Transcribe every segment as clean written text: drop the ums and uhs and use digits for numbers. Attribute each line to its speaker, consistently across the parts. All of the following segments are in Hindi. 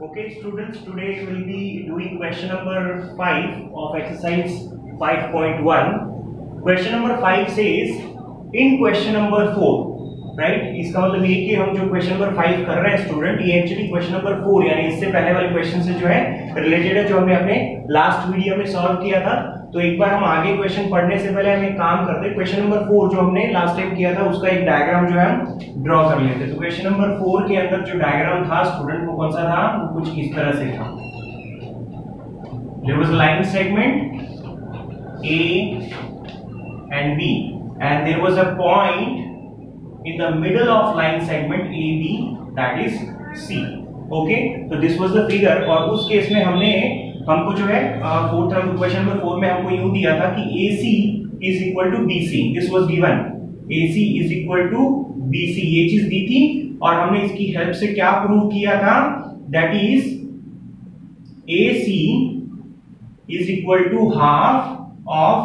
Speaker 1: Okay, students, today we'll be doing question number 5 of exercise 5.1. Question number 5 says, in question number 4, right? इसका मतलब ये कि हम जो question number 5 कर रहे हैं स्टूडेंट, ये एक्चुअली question number 4 यानी इससे पहले वाले क्वेश्चन से जो है रिलेटेड है, जो हमने अपने लास्ट वीडियो में सॉल्व किया था। तो एक बार हम आगे क्वेश्चन पढ़ने से पहले हम एक काम करते हैं, क्वेश्चन नंबर 4 जो हमने लास्ट टाइम किया था उसका एक डायग्राम जो है हम ड्रॉ कर लेते हैं। तो क्वेश्चन नंबर 4 के अंदर जो डायग्राम था स्टूडेंट वो कौन सा था? वो कुछ इस तरह से था। There was a line segment A and B and there was a point in the middle of line segment AB, that is C. Okay, so this was the figure। और उस केस में हमको जो है फोर्थ क्वेश्चन नंबर 4 में हमको यूं दिया था कि AC is equal to BC। This was given, AC is equal to BC, ये चीज दी थी और हमने इसकी हेल्प से क्या प्रूव किया था? That is AC is equal to half of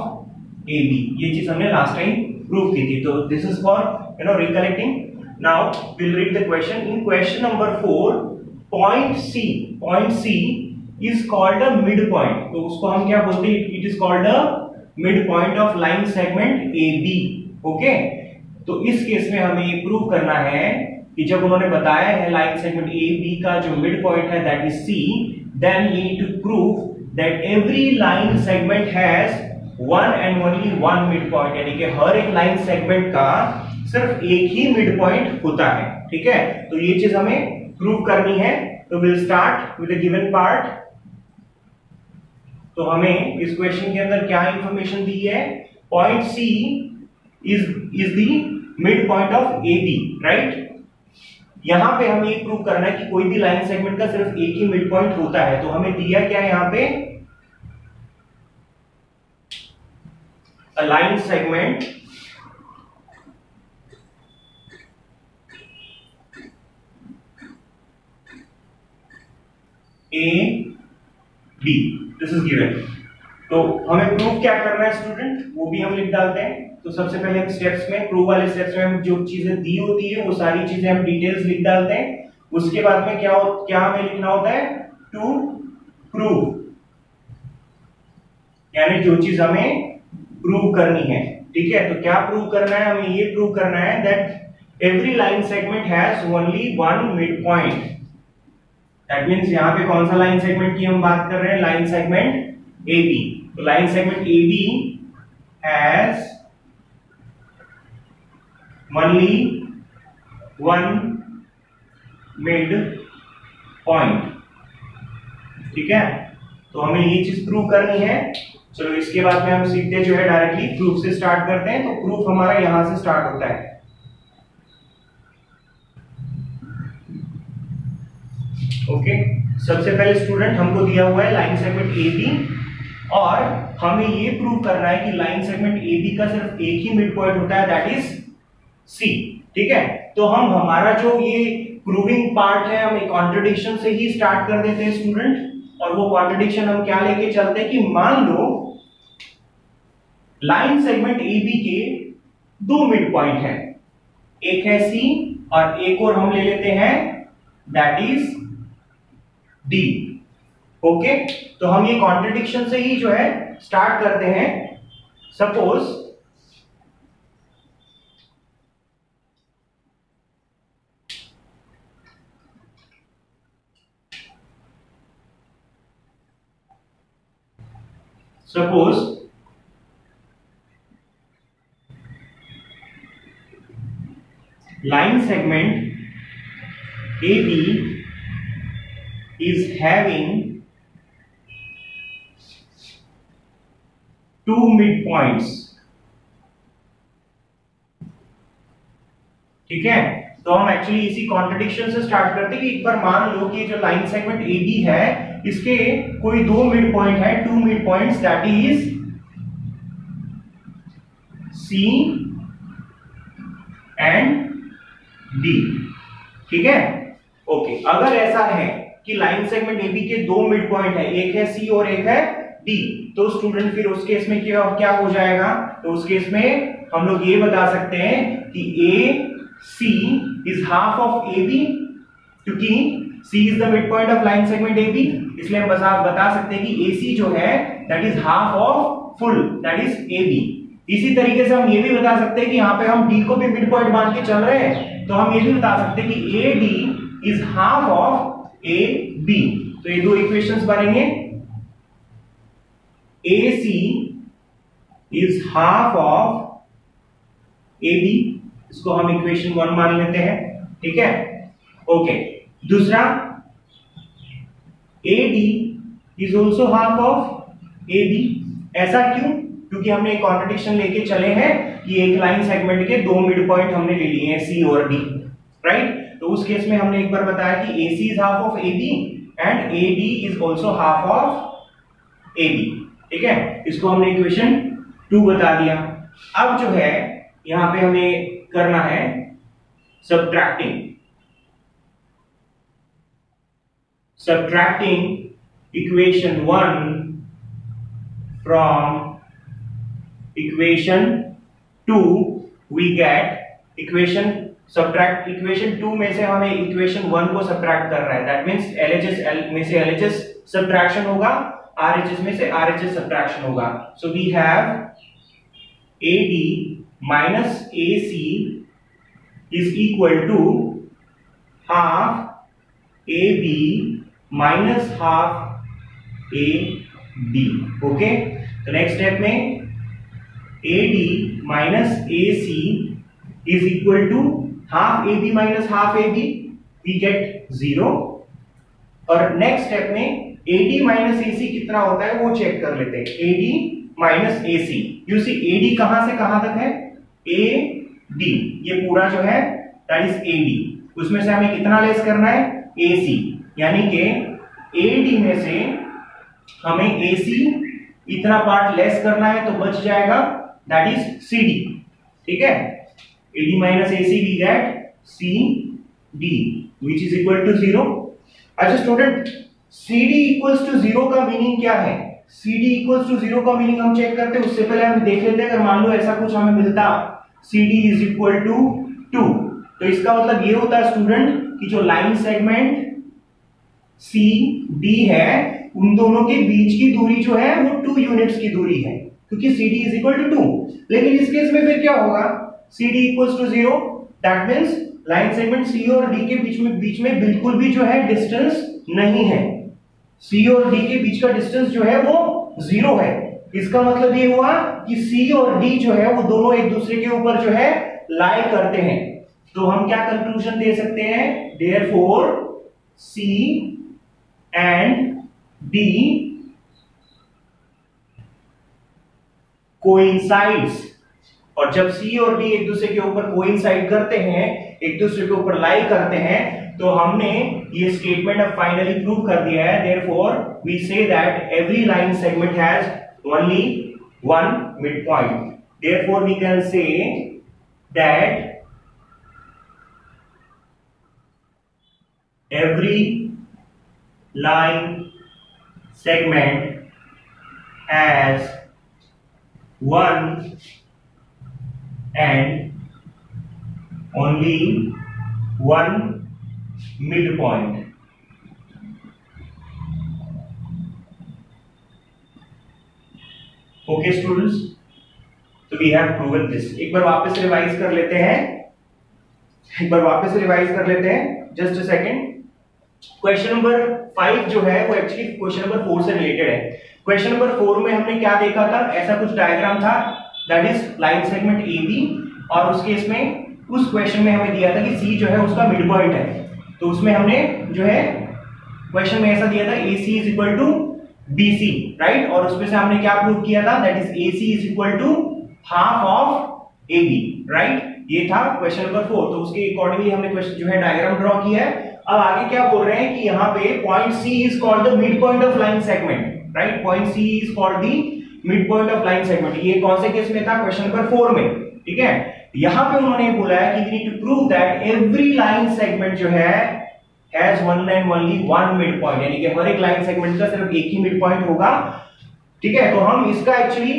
Speaker 1: AB, ये चीज हमने लास्ट टाइम प्रूव की थी। तो this is for recollecting। Now we'll read the question। In question number 4, point C is called a midpoint। तो उसको हम क्या बोलते हैं? It is called a midpoint of line segment AB। Okay, तो इस केस में हमें ये प्रूव करना है कि जब उन्होंने बताया है लाइन सेगमेंट AB का जो मिड पॉइंट है that is C, then we need to prove that every line segment has one and only one mid point, यानी कि हर एक लाइन सेगमेंट का सिर्फ एक ही मिड पॉइंट होता है। ठीक है, तो ये चीज हमें प्रूव करनी है। तो will start with the given part. तो हमें इस क्वेश्चन के अंदर क्या इंफॉर्मेशन दी है? Point C is the mid point of AB, right? यहां पे हमें ये प्रूव करना है कि कोई भी लाइन सेगमेंट का सिर्फ एक ही मिड पॉइंट होता है। तो हमें दिया क्या है यहां पे? अ line segment AB, this is given. तो हमें प्रूव क्या करना है स्टूडेंट, वो भी हम लिख डालते हैं। तो सबसे पहले हम स्टेप्स में, प्रूव वाले स्टेप्स में हम जो चीजें दी होती है वो सारी चीजें हम डिटेल्स लिख डालते हैं। उसके बाद में क्या हमें लिखना होता है? टू प्रूव, यानी जो चीज हमें प्रूव करनी है। ठीक है, तो क्या प्रूव करना है? हमें ये प्रूव करना है that every line segment has only one mid point. That means यहां पे कौन सा लाइन सेगमेंट की हम बात कर रहे हैं? Line segment AB। तो line segment AB has only one mid point. ठीक है, तो हमें ये चीज प्रूव करनी है। चलो इसके बाद में हम सीधे जो है डायरेक्टली प्रूफ से स्टार्ट करते हैं। तो प्रूफ हमारा यहां से स्टार्ट होता है। ओके, सबसे पहले स्टूडेंट हमको दिया हुआ है लाइन सेगमेंट AB और हमें ये प्रूव करना है कि लाइन सेगमेंट AB का सिर्फ एक ही मिड पॉइंट होता है, दैट इज C। ठीक है, तो हम हमारा जो ये प्रूविंग पार्ट है हम एक कॉन्ट्रडिक्शन से ही स्टार्ट कर देते हैं स्टूडेंट। और वो कॉन्ट्रडिक्शन हम क्या लेके चलते हैं कि मान लो लाइन सेगमेंट AB के दो मिड पॉइंट हैं, एक है C और एक और हम ले लेते हैं दैट इज D। ओके, तो हम ये कॉन्ट्रडिक्शन से ही जो है स्टार्ट करते हैं। Suppose line segment AB is having two midpoints। ठीक है, तो हम एक्चुअली इसी कॉन्ट्रडिक्शन से स्टार्ट करते हैं कि एक बार मान लो कि जो लाइन सेगमेंट AB है इसके कोई दो मिड पॉइंट है, two mid points, that is C and D। ठीक है, ओके, अगर ऐसा है कि लाइन सेगमेंट AB के दो मिड पॉइंट है, एक है C और एक है D, तो स्टूडेंट फिर उस केस में क्या हो जाएगा? तो उस केस में हम लोग ये बता सकते हैं कि AC is half of AB, क्योंकि C is the mid point of line segment A B, इसलिए हम बता सकते हैं कि ए सी जो है that is half of full that is A B. इसी तरीके से हम ये भी बता सकते हैं कि यहाँ पे हम डी को भी मिड पॉइंट मान के चल रहे हैं, तो हम ये भी बता सकते हैं कि A D is half of A B. तो ये दो इक्वेशंस बनेंगे, A C is half of A B, इसको हम इक्वेशन 1 मान लेते हैं, ठीक है। ओके, दूसरा A D is also half of A B. ऐसा क्यों? क्योंकि हमने एक कॉन्ट्रडिक्शन लेके चले हैं कि एक लाइन सेगमेंट के दो मिड पॉइंट हमने ले लिए हैं सी और डी, राइट। तो उस केस में हमने एक बार बताया कि A C is half of A B and A D is also half of A B, ठीक है। इसको हमने इक्वेशन 2 बता दिया। अब जो है यहां पे हमें करना है subtracting equation 1 from equation 2 we get equation subtract equation 2 में से हमें equation 1 को subtract कर रहा है, that means LHS में से LHS subtraction होगा, RHS में से RHS subtraction होगा। So we have AD minus AC is equal to half AB minus half AD, okay। तो नेक्स्ट स्टेप में AD minus AC is equal to half AB minus half AB, we get 0। और नेक्स्ट स्टेप में AD minus AC कितना होता है वो चेक कर लेते हैं। AD minus AC, you see AD कहां से कहां तक है, AD, ये पूरा जो है that is AD, उसमें से हमें कितना लेस करना है, AC, यानी कि AD में से हमें AC इतना पार्ट लेस करना है, तो बच जाएगा that is CD, ठीक है। AD minus AC we get CD which is equal to 0। अच्छा स्टूडेंट, CD equals to 0 का मीनिंग क्या है? CD equals to 0 का मीनिंग हम चेक करते हैं, उससे पहले हम देख लेते हैं अगर मान लो ऐसा कुछ हमें मिलता CD is equal to 2, तो इसका मतलब ये होता है स्टूडेंट कि जो लाइन सेगमेंट CD है उन दोनों के बीच की दूरी जो है वो 2 यूनिट्स की दूरी है, क्योंकि CD is equal to 2। लेकिन इस केस में फिर क्या होगा, CD equals to 0, that means line segment C और D के बीच में बिल्कुल भी जो है डिस्टेंस नहीं है। C और D के बीच का डिस्टेंस जो है वो 0 है। इसका मतलब ये हुआ कि C और D जो है वो दोनों एक दूसरे के ऊपर जो है लाई करते हैं। तो हम क्या कंक्लूजन दे सकते हैं, therefore C and D coincides. और जब C और D एक दूसरे के ऊपर कोइंसाइड करते हैं, एक दूसरे के ऊपर लाई करते हैं, तो हमने ये स्टेटमेंट अब फाइनली प्रूव कर दिया है। Therefore we say that every line segment has only one mid point. Therefore we can say that every line segment has one and only one midpoint। Okay students, so we have proven this। एक बार वापस रिवाइज कर लेते हैं, just a second. Question number 5 जो है वो एक्चुअली क्वेश्चन नंबर 4 से रिलेटेड है। क्वेश्चन नंबर 4 में हमने क्या देखा था, ऐसा कुछ डायग्राम था that is line segment AB, और उस केस में उस क्वेश्चन में हमें दिया था कि C जो है उसका मिड पॉइंट है। तो उसमें हमने जो है क्वेश्चन में ऐसा दिया था AC is equal to BC, right. और उसमें से हमने क्या प्रूव किया था, that is AC is equal to half of AB, right. ये था क्वेश्चन नंबर 4। तो उसके अकॉर्डिंगली हमने क्वेश्चन जो है डायग्राम ड्रॉ किया है। अब आगे क्या बोल रहे हैं कि यहाँ पे point C is called the mid point of line segment, right. Point C is called the mid point of line segment. ये कौन से केस में था, क्वेश्चन नंबर 4 में, ठीक है। यहाँ पे उन्होंने बोला है कि we need to prove that every line segment जो है has one and only one mid point, यानी कि हर एक लाइन सेगमेंट का सिर्फ एक ही मिड पॉइंट होगा, ठीक है। तो हम इसका एक्चुअली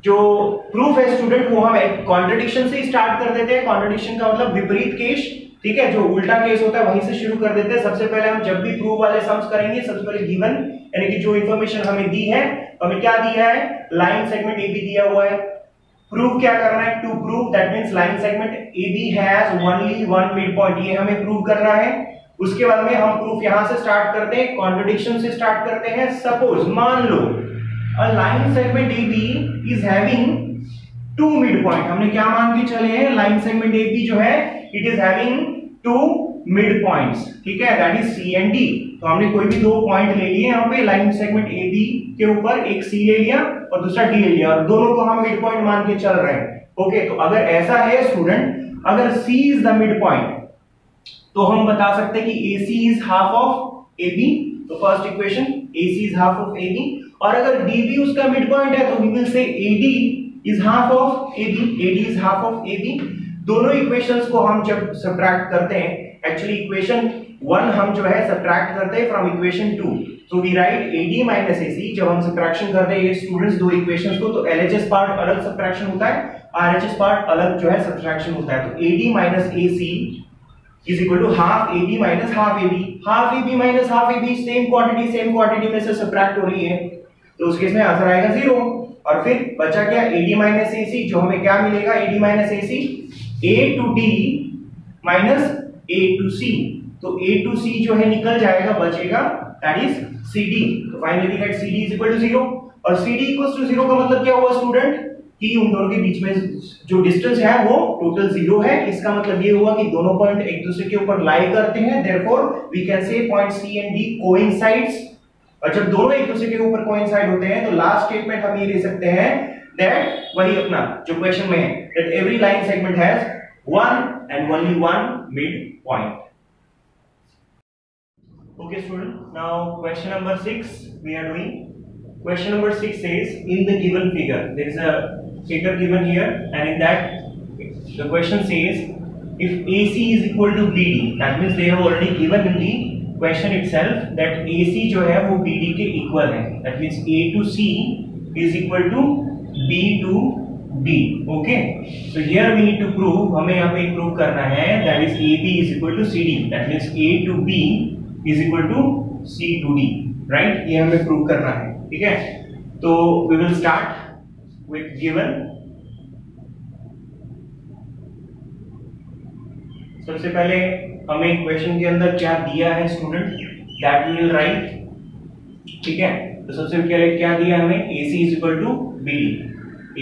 Speaker 1: जो प्रूफ है स्टूडेंट वो हम एक कॉन्ट्रडिक्शन से स्टार्ट कर देते हैं। कॉन्ट्रडिक्शन का मतलब विपरीत केस, ठीक है, जो उल्टा केस होता है वहीं से शुरू कर देते हैं। सबसे पहले हम जब भी प्रूव वाले सम्स करेंगे, सबसे पहले गिवन यानी कि जो इंफॉर्मेशन हमें दी है, हमें क्या दिया है, लाइन सेगमेंट AB दिया हुआ है। प्रूव क्या करना है, to prove that means line segment AB has only one mid point, ये हमें प्रूव करना है। उसके बाद में हम प्रूफ यहां से स्टार्ट करते हैं, कॉन्ट्रडिक्शन से स्टार्ट करते हैं। सपोज मान लो a line segment AB is having two mid point, हमने क्या मान के चले हैं, लाइन सेगमेंट AB जो है it is having two mid points, ठीक है, that is C and D। तो हमने कोई भी दो पॉइंट ले लिए यहाँ पे लाइन सेगमेंट AB के ऊपर, एक C ले लिया और दूसरा D ले लिया, और दोनों को हम मिड पॉइंट मान के चल रहे हैं। ओके, तो अगर ऐसा है स्टूडेंट, अगर C is the mid point, तो हम बता सकते हैं कि AC is half of AB, तो first equation AC is half of AB, और अगर DB उसका मिड पॉइंट है तो we will say AD is half of AB, AD is half of AB। दोनों इक्वेशंस को हम जब सब्ट्रैक्ट करते हैं, एक्चुअली इक्वेशन 1 हम जो है सब्ट्रैक्ट करते हैं from equation 2, so we write AD minus AC। जब हम सब्ट्रैक्शन करते हैं ये स्टूडेंट्स दो इक्वेशंस को, तो LHS पार्ट अलग सब्ट्रैक्शन होता है, RHS पार्ट अलग जो है सब्ट्रैक्शन होता है। तो AD minus AC is equal to half AB minus half AB, half AB minus half AB same quantity में से सब्ट्रैक्ट हो रही है, तो उस केस में आंसर आएगा 0। और फिर बचा क्या, AD minus AC, जो हमें क्या मिलेगा, AD minus AC A to D minus A to C, तो A to C जो है निकल जाएगा, बचेगा that is CD। तो finally that CD is equal to 0, और CD equals to 0 का मतलब क्या हुआ स्टूडेंट, कि उन दोनों के बीच में जो डिस्टेंस है वो टोटल 0 है। इसका मतलब ये हुआ कि दोनों पॉइंट एक दूसरे के ऊपर लाई करते हैं, therefore we can say point C and D coincides. और जब दोनों एक दूसरे के ऊपर कोइंसाइड होते हैं तो लास्ट स्टेटमेंट हम ये ले सकते हैं दैट वही अपना जो क्वेश्चन में है, that every line segment has one and only one mid point. Okay student, now question number 6 we are doing. Question number 6 says, in the given figure, there is a figure given here, and in that the question says, if AC is equal to BD, that means they have already given in the question itself that AC जो है वो BD के equal है, that means A to C is equal to B to D. Okay, so here we need to prove, हमें यहाँ पे prove करना है that is AB is equal to CD, that means A to B is equal to C to D, right? ये हमें प्रूव करना है, ठीक है। तो we will start with given। सबसे पहले हमें इक्वेशन के अंदर क्या दिया है student, that we will write, ठीक है। तो सबसे पहले क्या दिया हमें, AC is equal to BD,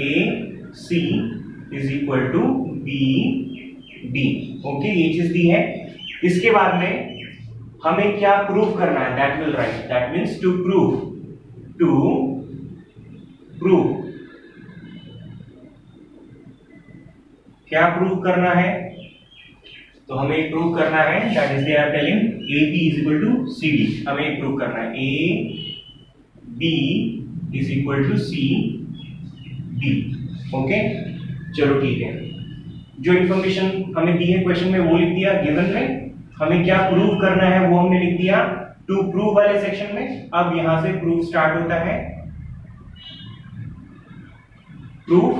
Speaker 1: AC is equal to BD, okay, ये चीज दी है। इसके बाद में हमें क्या प्रूव करना है, that will write, that means to prove क्या प्रूव करना है, तो हमें प्रूव करना है that is they are telling AB is equal to CD, हमें प्रूव करना है AB is equal to CD, okay. चलो ठीक है, जो इंफॉर्मेशन हमें दी है क्वेश्चन में वो लिख दिया, गिवन में हमें क्या प्रूव करना है वो हमने लिख दिया टू प्रूव वाले सेक्शन में। अब यहां से प्रूफ स्टार्ट होता है, प्रूफ।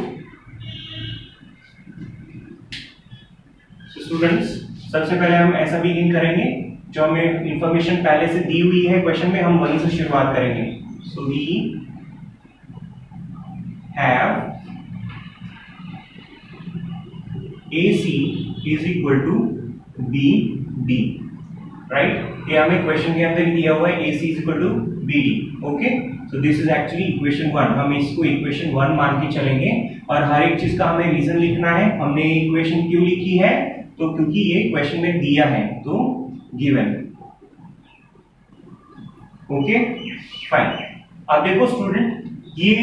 Speaker 1: स्टूडेंट्स सबसे पहले हम ऐसा बिगिन करेंगे, जो हमें इंफॉर्मेशन पहले से दी हुई है क्वेश्चन में, हम वहीं से शुरुआत करेंगे। So we have AC is equal to BD, right, ये हमें क्वेश्चन के अंदर ही दिया हुआ है, AC is equal to BD, okay. So this is actually equation 1, हम इसको इक्वेशन 1 मान के चलेंगे, और हर एक चीज का हमें रीजन लिखना है। हमने इक्वेशन क्यों लिखी है, तो क्योंकि ये क्वेश्चन में दिया है, तो गिवन, ओके फाइन। अब देखो स्टूडेंट, ये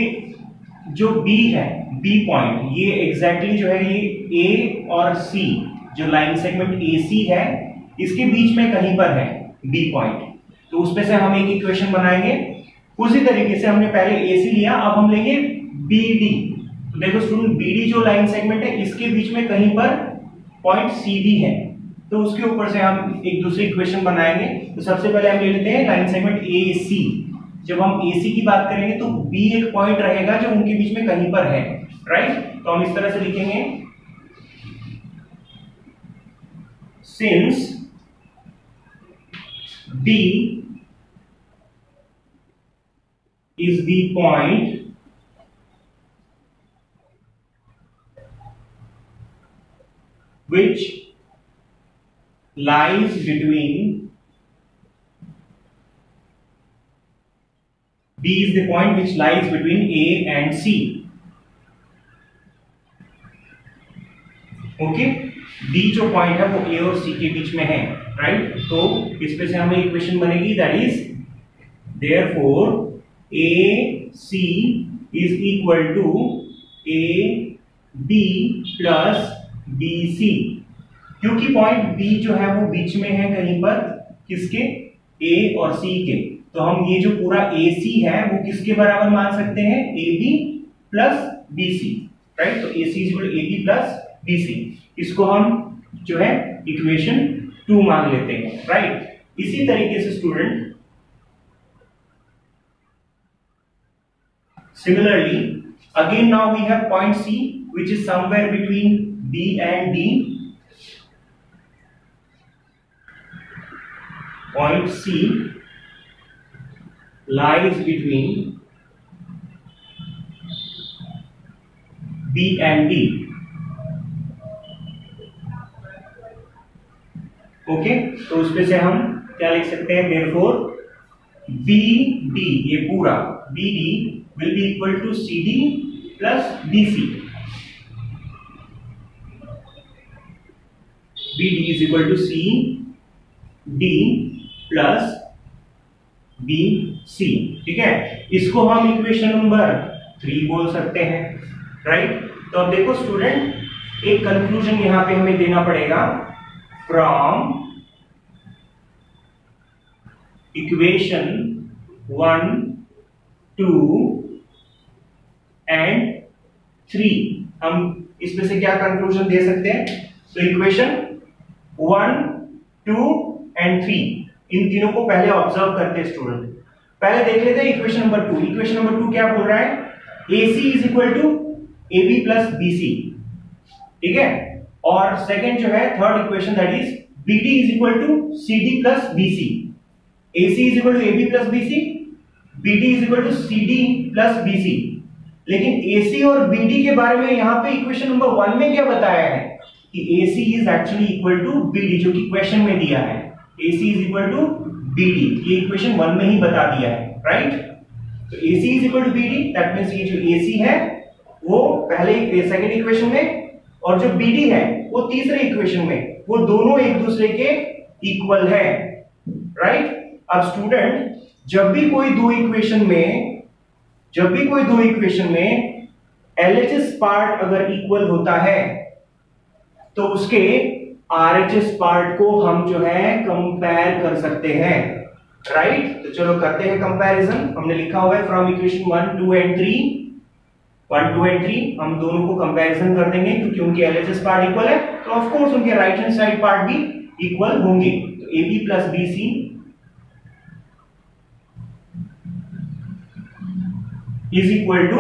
Speaker 1: जो B है, B पॉइंट, ये एग्जैक्टली जो है ये A और C जो लाइन सेगमेंट AC है इसके बीच में कहीं पर है B पॉइंट, तो उसमें से हम एक इक्वेशन बनाएंगे। उसी तरीके से हमने पहले AC लिया, अब हम लेंगे BD। तो देखो स्टूडेंट, BD जो लाइन सेगमेंट है इसके बीच में कहीं पर पॉइंट CD है, तो उसके ऊपर से हम एक दूसरी इक्वेशन बनाएंगे। तो सबसे पहले हम ले लेते हैं लाइन सेगमेंट AC। जब हम AC की बात करेंगे तो B एक पॉइंट रहेगा जो उनके बीच में कहीं पर है, राइट। तो हम इस तरह से लिखेंगे since D is the point which lies between D is the point which lies between A and C. Okay, D जो पॉइंट है वो A और C के बीच में है, राइट? तो इस पे से हमें इक्वेशन बनेगी that is therefore AC is equal to AB plus BC, क्योंकि पॉइंट B जो है वो बीच में है कहीं पर, किसके? A और C के। तो हम ये जो पूरा AC है वो किसके बराबर मान सकते हैं? AB plus BC, right? तो AC is equal to AB plus BC, इसको हम जो है इक्वेशन 2 मान लेते हैं, राइट? इसी तरीके से student similarly again now we have point C which is somewhere between B and D. Point C lies between B and D. Okay, तो उसमें से हम क्या लिख सकते हैं? therefore BD, ये पूरा BD will be equal to CD plus BC. BD is equal to CD plus BC, ठीक है? इसको हम इक्वेशन नंबर 3 बोल सकते हैं, राइट? तो अब देखो स्टूडेंट, एक कंक्लूजन यहां पे हमें देना पड़ेगा फ्रॉम इक्वेशन 1, 2 एंड 3। हम इसमें से क्या कंक्लूजन दे सकते हैं? तो इक्वेशन 1, 2 एंड 3, इन तीनों को पहले ऑब्जर्व करते हैं स्टूडेंट। पहले देख लेते हैं इक्वेशन नंबर 2। इक्वेशन नंबर 2 क्या बोल रहा है? AC is equal to AB plus BC, ठीक है? और सेकंड जो है third equation that is BD is equal to CD plus BC। AC is equal to AB plus BC, BD is equal to CD plus BC। लेकिन AC और BD के बारे में यहाँ पे इक्वेशन नंबर 1 में क्या बताया है कि AC is actually equal to BD, जो कि क्वेश्चन में दिया है। AC is equal to BD, ये इक्वेशन 1 में ही बता दिया है, राइट? तो AC is equal to BD, that means ये जो AC है वो पहले सेकंड इक्वेशन में, और जो BD है वो तीसरे इक्वेशन में, वो दोनों एक दूसरे के इक्वल है, राइट? अब स्टूडेंट, जब भी कोई दो इक्वेशन में LHS पार्ट अगर इक्वल होता है तो उसके RHS पार्ट को हम जो है कंपेयर कर सकते हैं, राइट? तो चलो करते हैं कंपैरिजन। हमने लिखा हुआ है फ्रॉम इक्वेशन 1, 2 एंड 3 हम दोनों को कंपैरिजन कर देंगे, क्योंकि उनके LHS पार्ट इक्वल है तो ऑफ कोर्स उनके राइट हैंड साइड पार्ट भी इक्वल होंगे। तो AB plus BC is equal to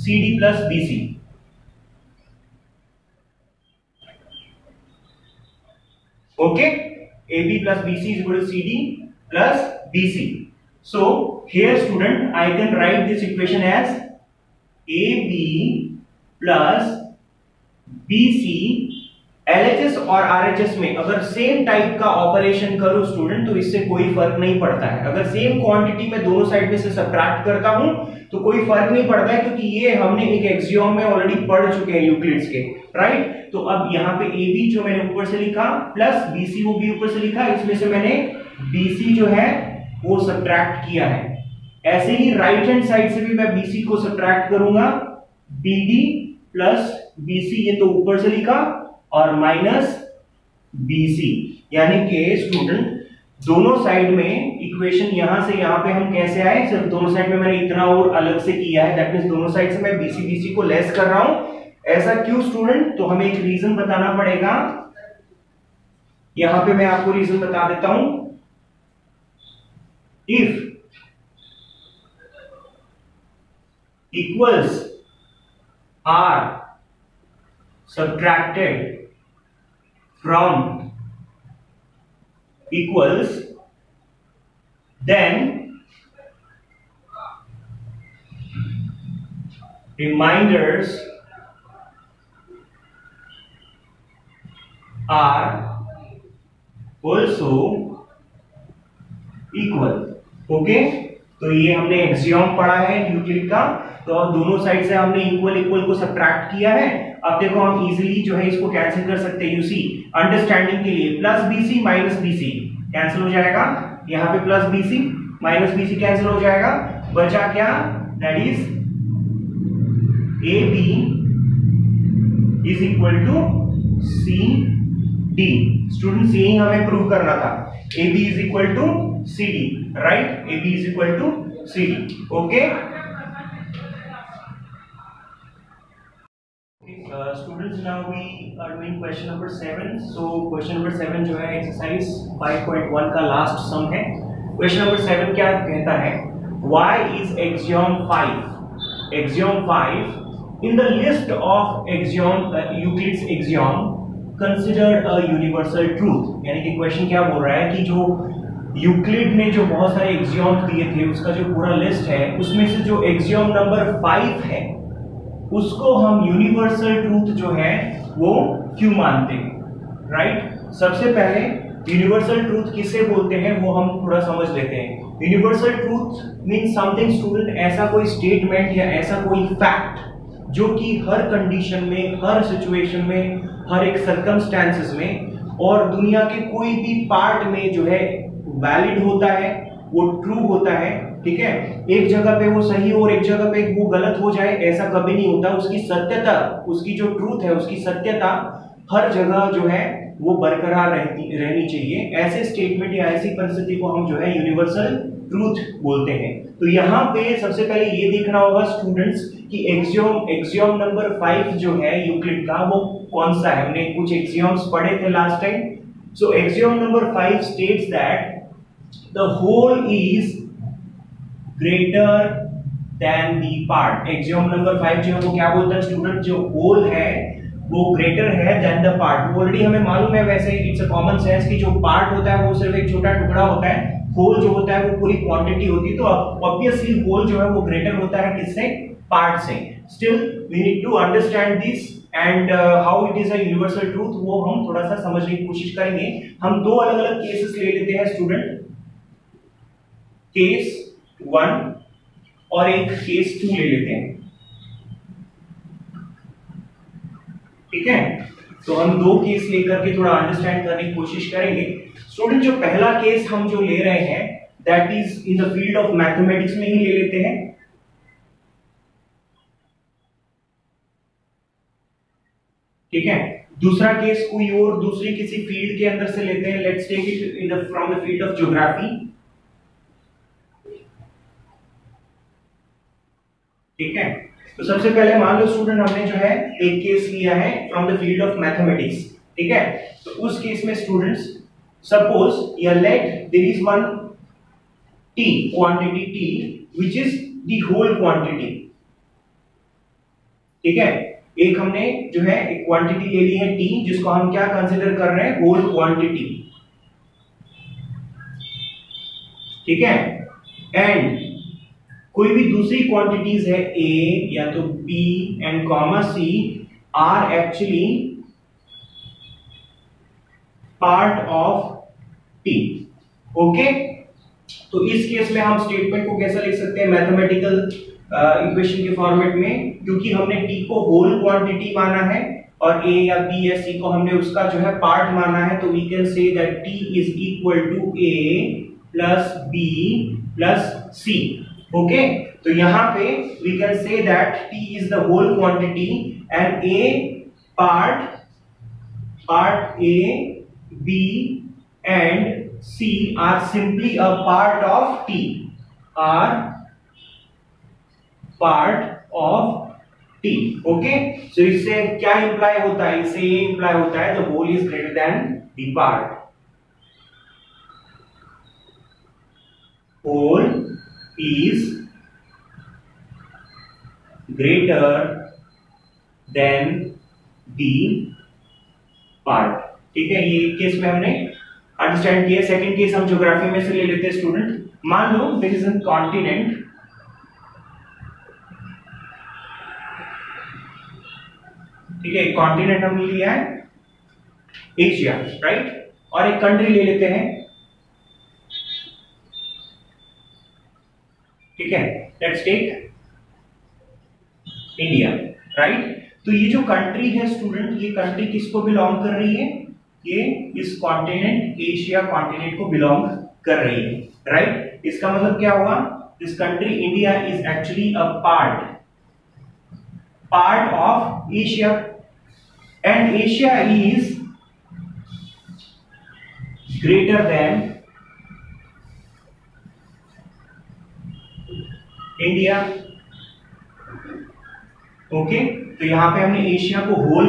Speaker 1: CD plus BC। Okay, AB plus BC is equal to CD plus BC. So here student, I can write this equation as AB plus BC। LHS और RHS में अगर सेम टाइप का ऑपरेशन करूं स्टूडेंट तो इससे कोई फर्क नहीं पड़ता है। अगर सेम क्वांटिटी में दोनों साइड में से सब्ट्रैक्ट करता हूं तो कोई फर्क नहीं पड़ता है, क्योंकि ये हमने एक एक्सियोम में ऑलरेडी पढ़ चुके हैं यूक्लिड्स के, राइट? तो अब यहाँ पे AB जो मैंने ऊपर से लिखा प्लस BC वो भी ऊपर से लिखा, इसमें से मैंने BC जो है वो सब्ट्रैक्ट किया है। ऐसे ही राइट हैंड साइड से भी मैं BC को सब्ट्रैक्ट करूंगा, BD प्लस BC ये तो ऊपर से लिखा और माइनस BC, यानी कि स्टूडेंट दोनों साइड में इक्वेशन यहां से यहां पे हम कैसे आए? सिर्फ दोनों साइड में मैंने इतना और अलग से किया है, दैट मींस दोनों साइड से मैं BC को लेस कर रहा हूं। ऐसा क्यों स्टूडेंट? तो हमें एक रीजन बताना पड़ेगा, यहां पे मैं आपको रीजन बता देता हूं। If equals are subtracted from equals, then remainders are also equal. Okay, तो ये हमने एक्सियोम पढ़ा है यूक्लिड का, तो अब दोनों साइड से हमने इक्वल इक्वल को सब्ट्रैक्ट किया है। अब देखो हम इजीली जो है इसको कैंसिल कर सकते हैं। यू सी, अंडरस्टैंडिंग के लिए plus BC minus BC cancel हो जाएगा, यहाँ पे plus BC minus BC cancel हो जाएगा, बचा क्या, that is A B is equal to C D. Students यही हमें प्रूव करना था, A B is equal to C D, right, A B is equal to C D. Okay students, now we are doing question number 7. so question number 7 जो है exercise 5.1 का last sum है। question number 7 क्या कहता है, why is axiom 5 in the list of axiom Euclid's axiom considered a universal truth। यानी कि क्वेश्चन क्या बोल रहा है कि जो यूक्लिड ने जो बहुत सारे एक्सियोम दिए थे उसका जो पूरा लिस्ट है, उसमें से जो एक्सियोम नंबर 5 है उसको हम यूनिवर्सल ट्रूथ जो है वो क्यों मानते हैं, राइट। सबसे पहले यूनिवर्सल ट्रूथ किसे बोलते हैं वो हम थोड़ा समझ लेते हैं। Universal truth mean something student, ऐसा कोई स्टेटमेंट या ऐसा कोई फैक्ट जो कि हर कंडीशन में, हर सिचुएशन में, हर एक सर्कमस्टेंसेस में और दुनिया के कोई भी पार्ट में जो है वैलिड होता है, वो ट्रू होता है, ठीक है। एक जगह पे वो सही और एक जगह पे वो गलत हो जाए ऐसा कभी नहीं होता। उसकी सत्यता, उसकी जो ट्रूथ है, उसकी सत्यता हर जगह जो है वो बरकरार रहनी चाहिए। ऐसे स्टेटमेंट या ऐसी परिस्थिति को हम जो है यूनिवर्सल ट्रूथ बोलते हैं। तो यहाँ पे सबसे पहले ये देखना होगा स्टूडेंट्स कि एक्सियोम नंबर 5 जो है यूक्लिड का वो कौन सा है। हमने कुछ एक्सियोम्स पढ़े थे last time. So axiom number 5 states that the whole is greater than the part. Axiom number 5 जो है वो क्या बोलता है स्टूडेंट, जो होल है वो ग्रेटर है देन द पार्ट। ऑलरेडी हमें मालूम है, वैसे इट्स अ कॉमन सेंस कि जो पार्ट होता है वो सिर्फ एक छोटा टुकड़ा होता है, होल जो होता है वो पूरी क्वांटिटी होती है। तो ऑब्वियसली होल जो है वो ग्रेटर होता है किससे, पार्ट से। Still we need to understand this and how it is a universal truth, वो हम थोड़ा सा समझने की कोशिश करेंगे। हम दो अलग अलग केसेस ले लेते हैं स्टूडेंट, केस 1 और एक केस 2 ले लेते हैं, ठीक है। तो हम दो केस लेकर के थोड़ा अंडरस्टैंड करने की कोशिश करेंगे। स्टूडेंट जो पहला केस हम जो ले रहे हैं that is in the field of mathematics में ही ले लेते हैं, ठीक है। दूसरा केस कोई और दूसरी किसी फील्ड के अंदर से लेते हैं। Let's take it in from the field of geography, ठीक है। तो सबसे पहले मान लो स्टूडेंट हमने जो है एक केस लिया है from the field of mathematics, ठीक है। तो उस केस में स्टूडेंट्स सपोज या let there is one T, quantity T which is the whole quantity, ठीक है। एक हमने जो है एक क्वांटिटी ले ली है टी, जिसको हम क्या कंसीडर कर रहे हैं, होल क्वांटिटी, ठीक है। एंड कोई भी दूसरी क्वांटिटीज है ए या तो B and comma C are actually part of T, okay. तो इस केस में हम स्टेटमेंट को कैसा लिख सकते हैं, मैथमेटिकल इक्वेशन के फॉर्मेट में, क्योंकि हमने टी को होल क्वांटिटी माना है और ए या बी या सी को हमने उसका जो है पार्ट माना है। तो we can say that T is equal to A plus B plus C, okay. तो यहां पे we can say that T is the whole quantity and A part A, B and C are simply a part of T, are part of T, okay। so इससे क्या इंप्लाई होता है, इससे ये इंप्लाई होता है the whole is greater than the part, whole is greater than the part, ठीक है। ये केस में हमने अंडरस्टैंड किया। सेकंड केस हम ज्योग्राफी में से ले लेते हैं स्टूडेंट। मान लो देयर इज अ कॉन्टिनेंट, ठीक है, कॉन्टिनेंट हमने लिया है एशिया, राइट, और एक कंट्री ले लेते हैं, ठीक है, लेट्स टेक इंडिया, राइट। तो ये जो कंट्री है स्टूडेंट, ये कंट्री किसको बिलोंग कर रही है? ये इस कॉन्टिनेंट एशिया कॉन्टिनेंट को बिलोंग कर रही है, राइट। इसका मतलब क्या हुआ? This country India is actually a part of Asia, and Asia is greater than India, okay. तो यहां पे हमने एशिया को होल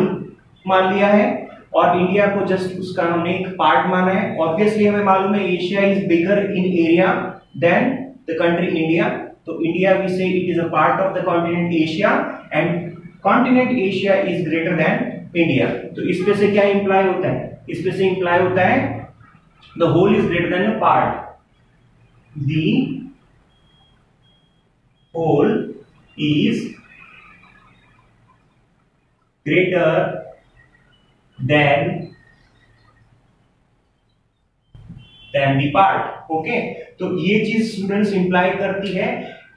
Speaker 1: मान लिया है और इंडिया को जस्ट उसका हमने एक पार्ट माना है। ऑब्वियसली हमें मालूम है Asia is bigger in area than the country India, तो India we say it is a part of the continent Asia and continent Asia is greater than India. तो इसमें से क्या इंप्लाई होता है? इसमें से इंप्लाई होता है the whole is greater than a part, the whole is greater than the part, okay। तो ये चीज स्टूडेंट्स इंप्लाई करती है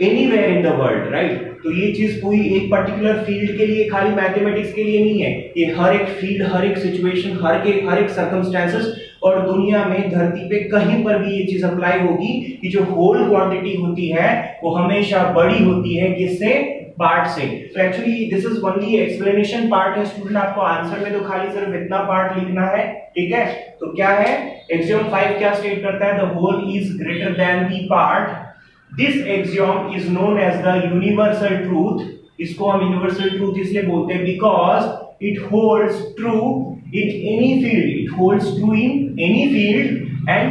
Speaker 1: anywhere in the world, right. तो ये चीज कोई एक पर्टिकुलर फील्ड के लिए, खाली मैथमेटिक्स के लिए नहीं है, ये हर एक फील्ड, हर एक सिचुएशन, हर एक सर्कमस्टेंसेस और दुनिया में धरती पे कहीं पर भी ये चीज अप्लाई होगी कि जो होल क्वांटिटी होती है वो हमेशा बड़ी होती है किससे? पार्ट से। तो actually this is only explanation part है स्टूडेंट, आपको आंसर में तो खाली सिर्फ इतना पार्ट लिखना है, ठीक है। तो क्या है एक्सियम 5 क्या स्टेट करता है? The whole is greater than the part. This axiom is known as the universal truth. इसको हम यूनिवर्सल ट्रूथ इसलिए बोलते हैं because it holds true in any field, it holds true in any field and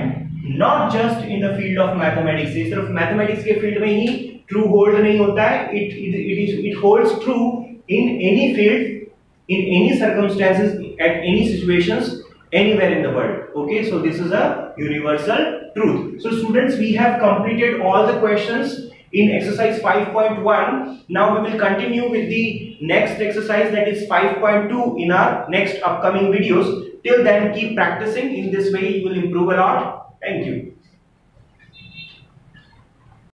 Speaker 1: not just in the field of mathematics। सिर्फ मैथमेटिक्स के फील्ड में ही ट्रू होल्ड नहीं होता है, it holds true in any field, in any circumstances, at any situations, anywhere in the world, okay। So this is a universal truth। So students, we have completed all the questions in exercise 5.1. now we will continue with the next exercise, that is 5.2, in our next upcoming videos. Till then, keep practicing. In this way you will improve a lot. Thank you.